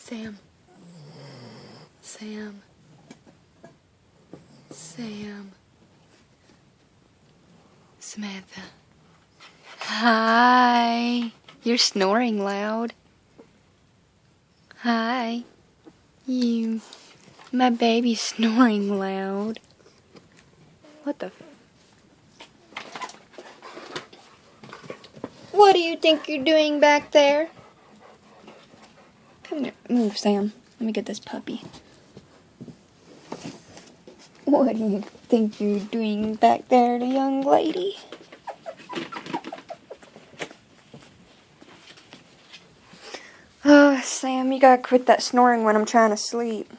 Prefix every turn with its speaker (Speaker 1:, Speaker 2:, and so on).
Speaker 1: Sam. Sam. Sam. Samantha. Hi. You're snoring loud. Hi. My baby's snoring loud. What the? What do you think you're doing back there? Come here. Move, Sam. Let me get this puppy. What do you think you're doing back there, the young lady? Oh, Sam, you gotta quit that snoring when I'm trying to sleep.